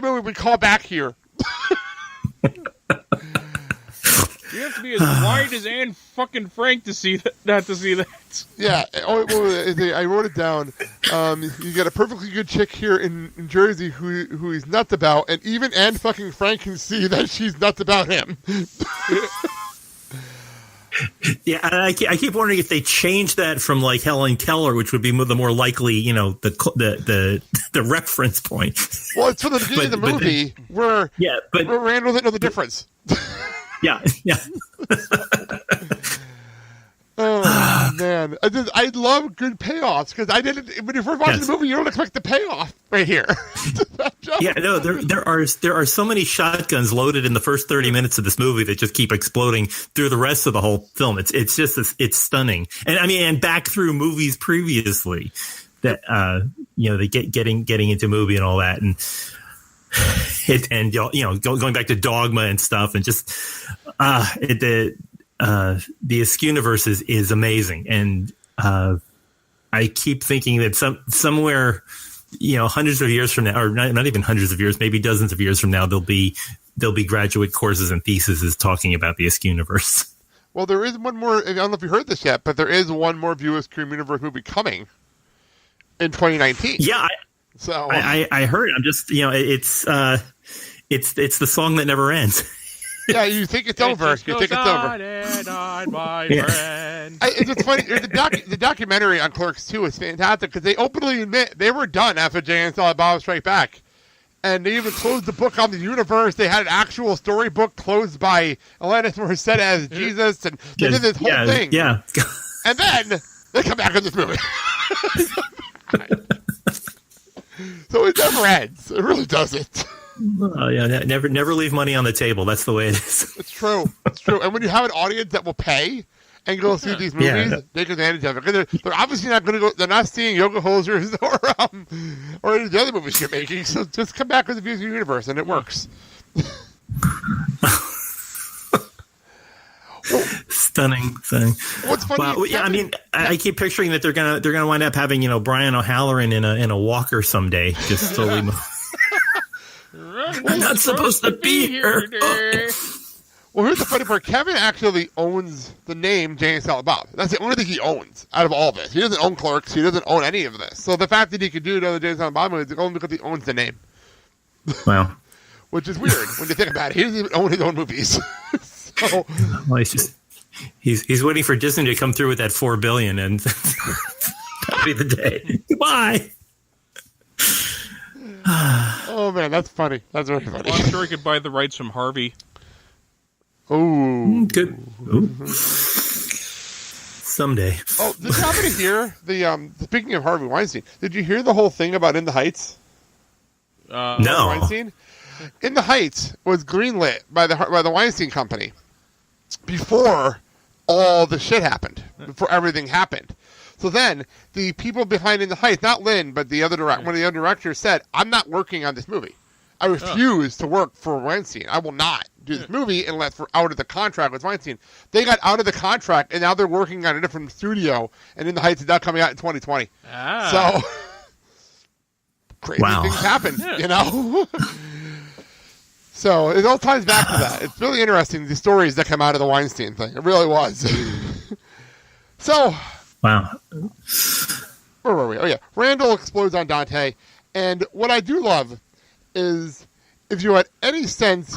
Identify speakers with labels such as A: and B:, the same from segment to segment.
A: movie, we call back here.
B: You have to be as white as Anne fucking Frank to see that. Not to see that.
A: Yeah. I wrote it down. You got a perfectly good chick here in Jersey who he's nuts about, and even Anne fucking Frank can see that she's nuts about him.
C: Yeah, I keep wondering if they changed that from like Helen Keller, which would be the more likely, the reference point.
A: Well, it's for the beginning of the movie where Randall didn't know the difference.
C: Yeah.
A: Oh man, I love good payoffs because I didn't. When you first watch the movie, you don't expect the payoff right here.
C: Yeah, no, there are so many shotguns loaded in the first 30 minutes of this movie that just keep exploding through the rest of the whole film. It's just it's stunning, and back through movies previously that they getting into movie and all that, and going back to Dogma and stuff, and just the Askew universe is amazing, and I keep thinking that somewhere, hundreds of years from now, or not even hundreds of years, maybe dozens of years from now, there'll be graduate courses and theses talking about the Askew universe. Well, there is one more. I don't know if you heard this yet, but there is one more View Askew universe movie coming in 2019. Yeah, I heard. I'm just it's the song that never ends. Yeah, you think it's over. You think it's over. On, my friend. It's funny. The documentary on Clerks 2 is fantastic because they openly admit they were done after Jay and Silent Bob Strike Back. And they even closed the book on the universe. They had an actual storybook closed by Alanis Morissette as Jesus. And they did this whole thing. Yeah. And then they come back in this movie. So it never ends. It really doesn't. Oh yeah, never leave money on the table. That's the way it is. It's true. It's true. And when you have an audience that will pay and go see these movies, take advantage of it. They're obviously not going to go. They're not seeing Yoga Hosers or any of the other movies you're making. So just come back with the Views of the Universe, and it works. Stunning. What's funny? Well, yeah, I mean, I keep picturing that they're gonna wind up having Brian O'Halloran in a walker someday, just slowly. I'm not supposed to be here. Well, here's the funny part. Kevin actually owns the name Jay and Silent Bob. That's the only thing he owns out of all this. He doesn't own Clerks. He doesn't own any of this. So the fact that he could do another Jay and Silent Bob movie is only because he owns the name. Wow. Which is weird when you think about it. He doesn't even own his own movies. So, well, he's waiting for Disney to come through with that $4 billion, and that'll be the day. Goodbye. Oh man, that's funny. That's very funny.
B: Well, I'm sure he could buy the rights from Harvey.
A: Oh,
C: good. Someday.
A: Oh, did you happen to hear the? Speaking of Harvey Weinstein, did you hear the whole thing about In the Heights?
C: No.
A: Weinstein. In the Heights was greenlit by the Weinstein Company before all the shit happened. Before everything happened. So then, the people behind In the Heights, not Lynn, but one of the other directors said, I'm not working on this movie. I refuse to work for Weinstein. I will not do this movie unless we're out of the contract with Weinstein. They got out of the contract, and now they're working on a different studio, and In the Heights is now coming out in 2020. So, crazy things happen, So, it all ties back to that. It's really interesting, the stories that come out of the Weinstein thing. It really was. So...
C: Wow.
A: Where were we? Oh, yeah. Randall explodes on Dante. And what I do love is if you had any sense,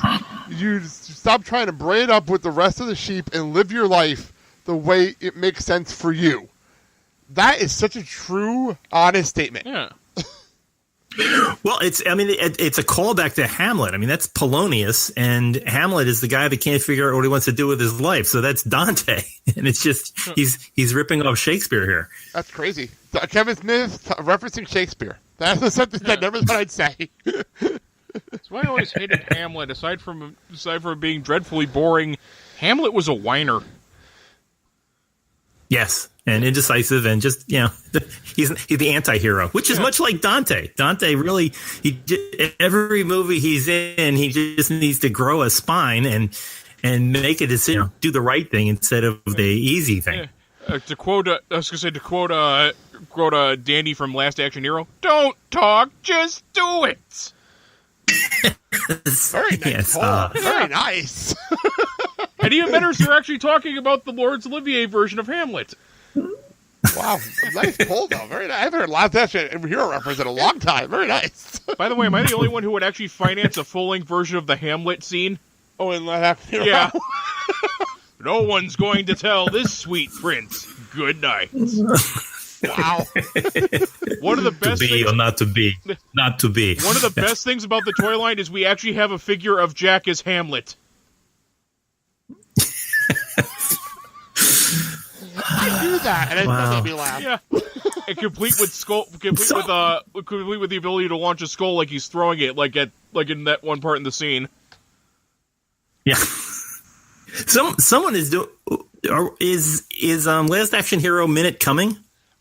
A: you'd stop trying to braid up with the rest of the sheep and live your life the way it makes sense for you. That is such a true, honest statement.
B: Yeah.
C: Well, it's a callback to Hamlet. I mean, that's Polonius, and Hamlet is the guy that can't figure out what he wants to do with his life. So that's Dante, and it's just he's ripping off Shakespeare here.
A: That's crazy. Kevin Smith referencing Shakespeare. That's something that never thought I'd say.
B: That's why I always hated Hamlet. Aside from being dreadfully boring, Hamlet was a whiner.
C: Yes, and indecisive, and just he's the anti-hero, which is much like Dante. Dante really, every movie he's in, he just needs to grow a spine and make a decision, do the right thing instead of the easy thing.
B: To quote Danny from Last Action Hero, "Don't talk, just do it."
A: Very nice.
C: Yes,
A: Very nice.
B: And even better is you're actually talking about the Laurence Olivier version of Hamlet.
A: Wow, nice pull though. Very nice. I haven't heard Last Action Hero reference in a long time. Very nice.
B: By the way, am I the only one who would actually finance a full-length version of the Hamlet scene?
A: Oh, in Last Action Hero.
B: Yeah. No one's going to tell this sweet prince good night.
A: Wow.
B: One of the best
C: to be
B: things,
C: or not to be. Not to be.
B: one of the best things about the toy line is we actually have a figure of Jack as Hamlet.
A: I knew that, and it
C: Wow.
A: made me laugh.
B: Yeah. And complete with the ability to launch a skull like he's throwing it, like in that one part in the scene.
C: Yeah. Someone is doing. Is Last Action Hero Minute coming?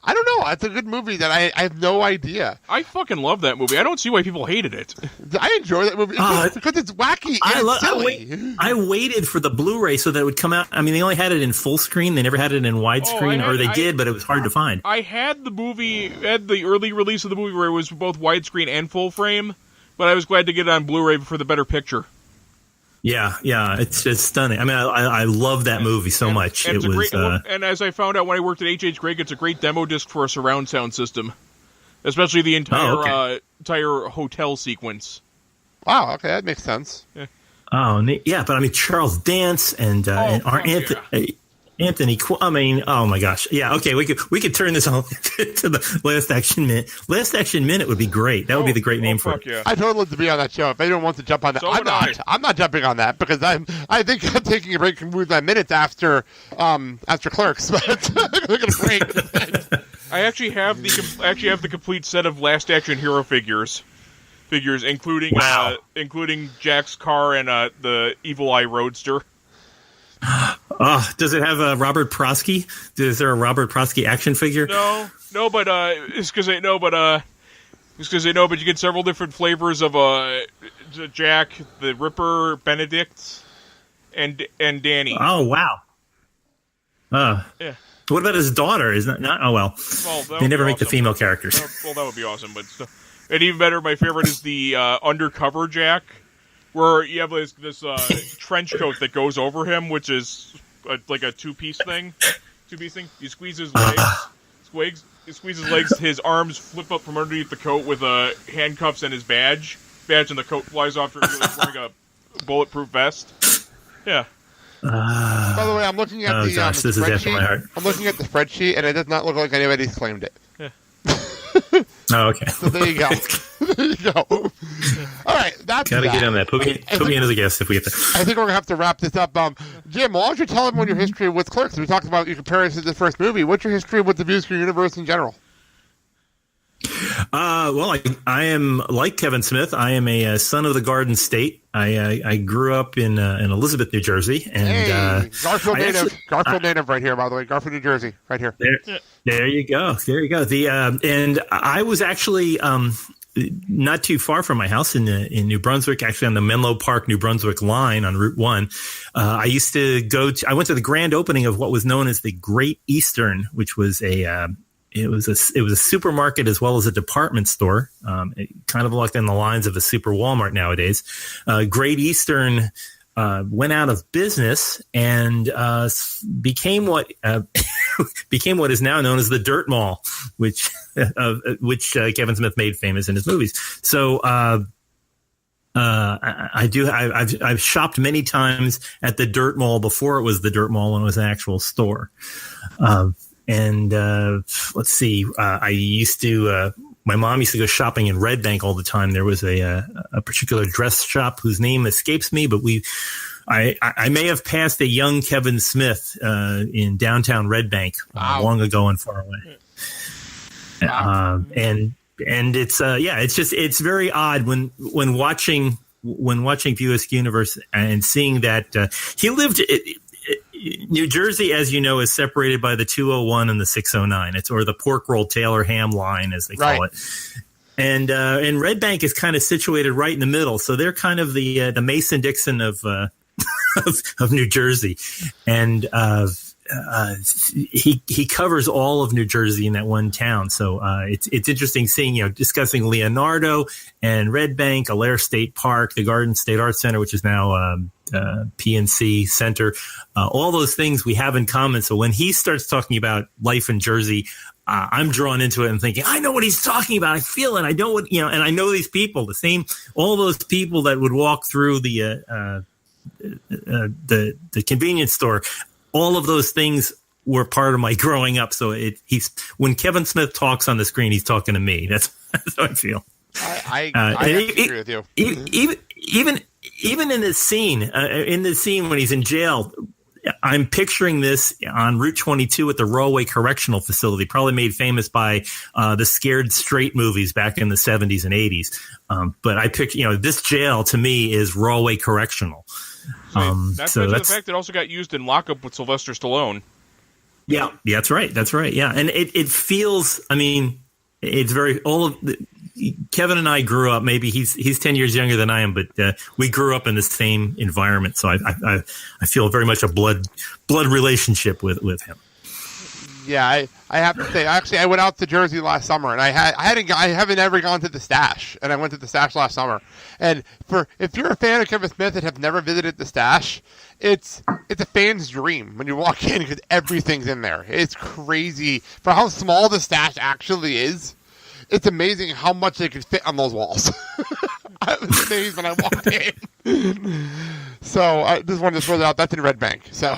A: I don't know. It's a good movie that I have no idea.
B: I fucking love that movie. I don't see why people hated it.
A: I enjoy that movie because it's wacky and silly.
C: I waited for the Blu-ray so that it would come out. I mean, they only had it in full screen. They never had it in widescreen, or they did, but it was hard to find.
B: I had the early release of the movie where it was both widescreen and full frame, but I was glad to get it on Blu-ray for the better picture.
C: Yeah, it's just stunning. I mean, I love that movie so much.
B: And
C: it was,
B: and as I found out when I worked at H.H. Gregg, it's a great demo disc for a surround sound system, especially the entire hotel sequence.
A: Wow, okay, that makes sense.
B: Yeah.
C: Oh, yeah, but I mean, Charles Dance and Anthony. I mean, oh my gosh, yeah. Okay, we could turn this all to the Last Action Minute. Last Action Minute would be great. That would be the great name for it.
B: Yeah.
A: I'd totally love to be on that show. If anyone wants to jump on that,
B: So
A: I'm not jumping on that because I think I'm taking a break from moving my minutes after Clerks. But look at a break.
B: I actually have the complete set of Last Action Hero figures, including Jack's car and the Evil Eye Roadster.
C: Does it have a Robert Prosky? Is there a Robert Prosky action figure?
B: No, but it's because I know, but you get several different flavors of Jack, the Ripper, Benedict, and Danny.
C: Oh wow.
B: Yeah.
C: What about his daughter? Is that not? Oh well. They never make the female characters.
B: Well, that would be awesome, but still. And even better, my favorite is the undercover Jack, where you have this trench coat that goes over him, which is like a two-piece thing. You squeeze his legs. You squeeze his legs. His arms flip up from underneath the coat with handcuffs and his badge, and the coat flies off. He's wearing a bulletproof vest. Yeah.
A: By the way, I'm looking at
C: this is after my heart.
A: I'm looking at the spreadsheet, and it does not look like anybody's claimed it.
B: Yeah.
C: Oh, okay.
A: So there you go. There you go. All right, that's
C: Gotta get on that. Put me in as a guest if we get there.
A: I think we're gonna have to wrap this up. Jim, why don't you tell everyone your history with Clerks? We talked about your comparison to the first movie. What's your history with the View Screen universe in general?
C: Well, I am like Kevin Smith. I am a son of the Garden State. I grew up in Elizabeth, New Jersey, and
A: Garfield native. Garfield native, right here. By the way, Garfield, New Jersey, right here.
C: There you go. There you go. And I was actually not too far from my house in New Brunswick, actually on the Menlo Park, New Brunswick line on Route 1. I used to I went to the grand opening of what was known as the Great Eastern, which was it was a supermarket as well as a department store. It kind of looked in the lines of a super Walmart nowadays. Great Eastern went out of business and became what is now known as the Dirt Mall, which Kevin Smith made famous in his movies. So I've shopped many times at the Dirt Mall before it was the Dirt Mall when it was an actual store. And let's see, my mom used to go shopping in Red Bank all the time. There was a particular dress shop whose name escapes me, but I may have passed a young Kevin Smith in downtown Red Bank long ago and far away. And it's very odd when watching View Askew Universe and seeing that he lived. New Jersey, as you know, is separated by the 201 and the 609. Or the pork roll Taylor ham line, as they call it. And Red Bank is kind of situated right in the middle, so they're kind of the Mason Dixon of New Jersey. And he covers all of New Jersey in that one town. So it's interesting seeing, discussing Leonardo and Red Bank, Allaire State Park, the Garden State Arts Center, which is now PNC Center. All those things we have in common. So when he starts talking about life in Jersey, I'm drawn into it and thinking, I know what he's talking about. I feel it. I know what, and I know these people, all those people that would walk through the convenience store. All of those things were part of my growing up. So when Kevin Smith talks on the screen, he's talking to me. That's how I feel.
A: I agree with you.
C: Even in this scene, when he's in jail, I'm picturing this on Route 22 at the Rawway Correctional Facility, probably made famous by the Scared Straight movies back in the 70s and 80s. But I picture, this jail to me is Rawway Correctional.
B: Not to mention the fact it also got used in Lockup with Sylvester Stallone.
C: Yeah, that's right. Yeah, and it feels. I mean, it's very Kevin and I grew up. Maybe he's 10 years younger than I am, but we grew up in the same environment. So I feel very much a blood relationship with him.
A: Yeah, I have to say, actually, I went out to Jersey last summer, and I haven't ever gone to the Stash, and I went to the Stash last summer. And if you're a fan of Kevin Smith and have never visited the Stash, it's a fan's dream when you walk in because everything's in there. It's crazy for how small the Stash actually is. It's amazing how much they could fit on those walls. I was amazed when I walked in. So I just wanted to throw that out. That's in Red Bank. So.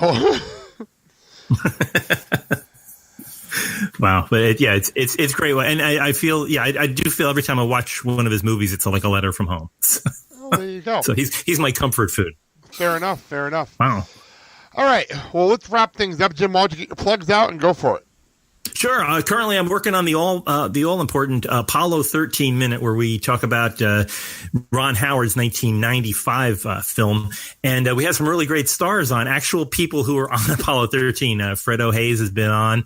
C: Wow, but it's great, and I feel I do feel every time I watch one of his movies, it's like a letter from home.
A: Oh, there you go.
C: So he's my comfort food.
A: Fair enough.
C: Wow.
A: All right, well, let's wrap things up, Jim. Why don't you get your plugs out and go for it?
C: Sure. Currently, I'm working on the all important Apollo 13 minute, where we talk about Ron Howard's 1995 film, and we have some really great stars on, actual people who are on Apollo 13. Fredo Hayes has been on.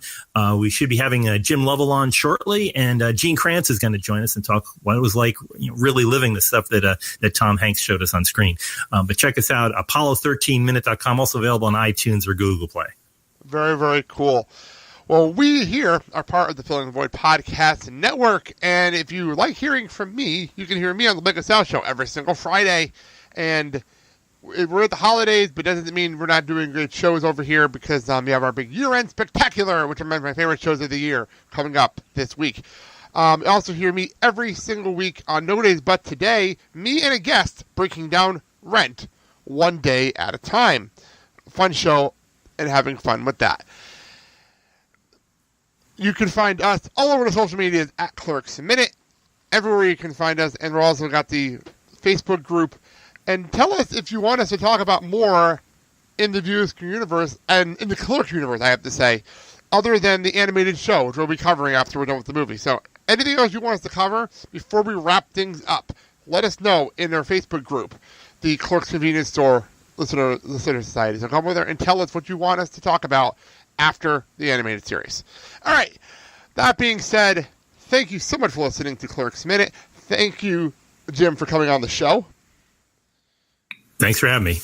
C: We should be having Jim Lovell on shortly, and Gene Kranz is going to join us and talk what it was like, really living the stuff that Tom Hanks showed us on screen. But check us out, Apollo13minute.com, also available on iTunes or Google Play.
A: Very, very cool. Well, we here are part of the Filling the Void Podcast Network, and if you like hearing from me, you can hear me on the Big Sal Show every single Friday. And we're at the holidays, but doesn't mean we're not doing great shows over here, because we have our big year-end spectacular, which are my favorite shows of the year, coming up this week. You also hear me every single week on No Days But Today, me and a guest breaking down Rent one day at a time. Fun show and having fun with that. You can find us all over the social medias at Clerks a Minute, everywhere you can find us, and we're also got the Facebook group. And tell us if you want us to talk about more in the Views universe, and in the Clerks universe, I have to say, other than the animated show, which we'll be covering after we're done with the movie. So anything else you want us to cover before we wrap things up, let us know in our Facebook group, the Clerks Convenience Store Listener Society. So come over there and tell us what you want us to talk about after the animated series. All right. That being said, thank you so much for listening to Clerks Minute. Thank you, Jim, for coming on the show.
C: Thanks for having me.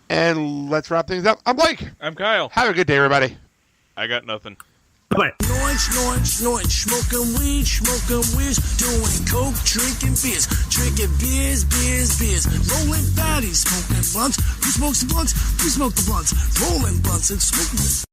A: And let's wrap things up. I'm Blake.
B: I'm Kyle.
A: Have a good day, everybody.
B: I got nothing.
C: Bye-bye.
D: Snorting, smoking weed, doing coke, drinking beers, rolling fatties, smoking blunts. Who smokes the blunts? We smoke the blunts, rolling blunts and smoking.